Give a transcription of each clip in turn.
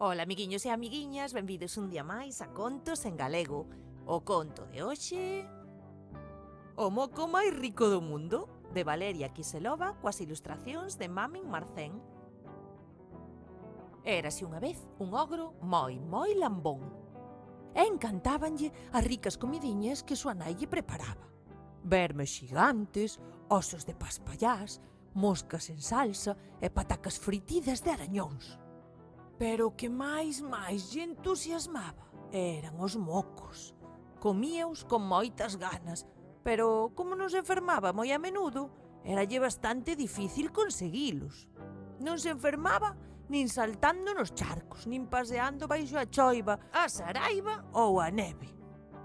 Ola, amiguiños e amiguiñas, benvidos un día máis a Contos en Galego. O conto de hoxe... O moco máis rico do mundo, de Valeria Kiselova, coas ilustracións de Mamin Marcén. Érase unha vez un ogro moi lambón. E encantábanlle as ricas comidiñas que súa nai lle preparaba. Vermes xigantes, osos de paspallás, moscas en salsa e patacas fritidas de arañóns. Pero o que máis lle entusiasmaba eran os mocos. Comíaos con moitas ganas, pero como non se enfermaba moi a menudo, eralle bastante difícil conseguilos. Non se enfermaba nin saltando nos charcos, nin paseando baixo a choiva, a saraiva ou a neve.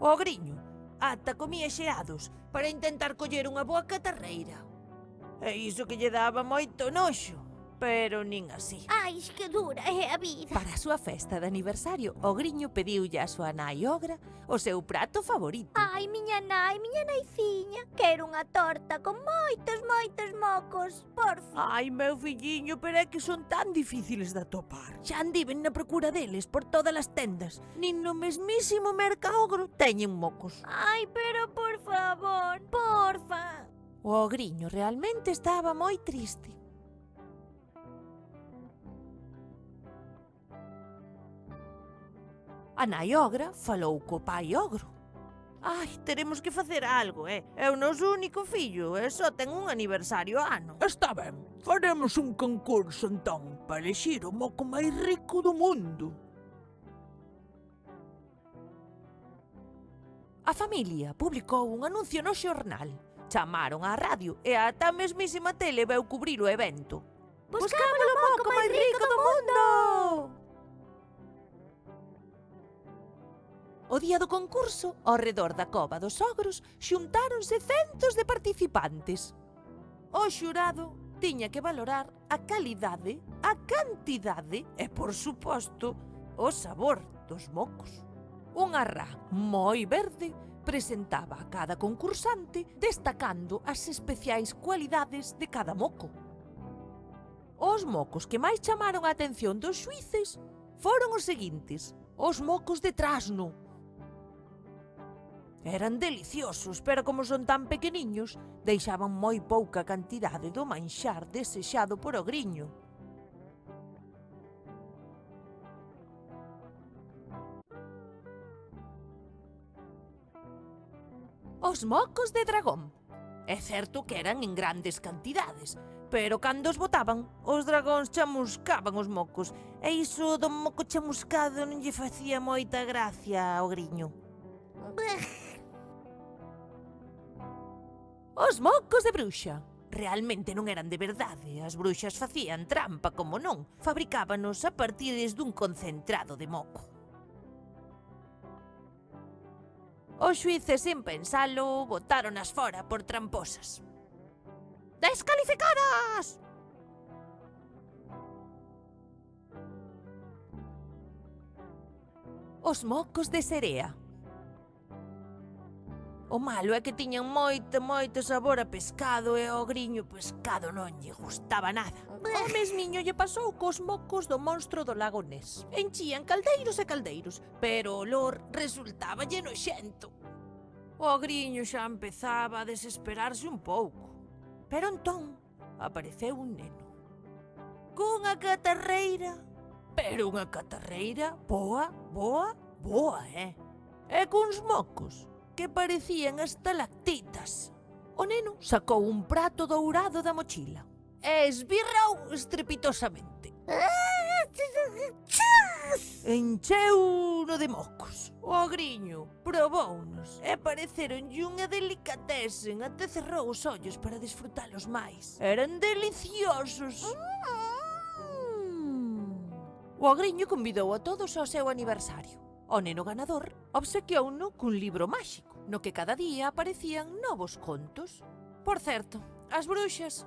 O ogriño ata comía xeados para intentar coller unha boa catarreira. E iso que lle daba moito noxo, pero nin así. Ai, que dura é a vida. Para a súa festa de aniversario, o griño pediulle a súa nai ogra o seu prato favorito. Ai, miña naiciña, quero unha torta con moitos mocos, por fin. Ai, meu filliño, pero é que son tan difíciles de atopar. Xa andiven na procura deles por todas as tendas. Nin no mesmísimo mercaogro teñen mocos. Ai, pero por favor, porfa. O ogriño realmente estaba moi triste. A nai ogra falou co pai ogro. Ai, teremos que facer algo, É o noso único fillo e só ten un aniversario ano. Está ben, faremos un concurso entón para elixir o moco máis rico do mundo. A familia publicou un anuncio no xornal. Chamaron á radio e ata a mesmísima tele veu cubrir o evento. Buscamos o moco máis rico do mundo. O día do concurso, ao redor da cova dos ogros, xuntáronse centos de participantes. O xurado tiña que valorar a calidade, a cantidade e, por suposto, o sabor dos mocos. Unha rá moi verde presentaba a cada concursante destacando as especiais cualidades de cada moco. Os mocos que máis chamaron a atención dos xuíces foron os seguintes: os mocos de trasno. Eran deliciosos, pero como son tan pequeniños, deixaban moi pouca cantidade do manxar desexado por o griño. Os mocos de dragón. É certo que eran en grandes cantidades, pero cando os botaban, os dragóns chamuscaban os mocos, e iso do moco chamuscado non lle facía moita gracia ao griño. Os mocos de bruxa. Realmente non eran de verdade, as bruxas facían trampa, como non, fabricábanos a partir dun concentrado de moco. Os xuíces, sen pensalo, botáronas fora por tramposas. ¡Descalificadas! Os mocos de serea. O malo é que tiñan moito sabor a pescado e ao griño pescado non lle gustaba nada. O mesmiño lle pasou cos mocos do monstro do lago Ness. Enchían caldeiros e caldeiros, pero o olor resultaba lle noxento. O griño xa empezaba a desesperarse un pouco. Pero entón apareceu un neno. Cunha catarreira, pero unha catarreira boa, E cuns mocos que parecían estalactitas. O neno sacou un prato dourado da mochila e esbirrou estrepitosamente. Encheuno de mocos. O griño probounos e pareceronlle unha delicatesen, até cerrou os ollos para desfrutalos máis. Eran deliciosos. O griño convidou a todos ao seu aniversario. O neno ganador obsequiouno cun libro máxico, no que cada día aparecían novos contos. Por certo, as bruxas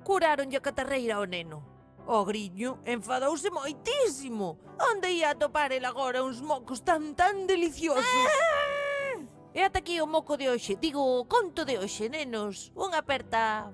curáronlle a catarreira ao neno. O griño enfadouse moitísimo. Onde ia atopar el agora uns mocos tan deliciosos? E ata aquí o moco de hoxe, digo, o conto de hoxe, nenos. Unha aperta.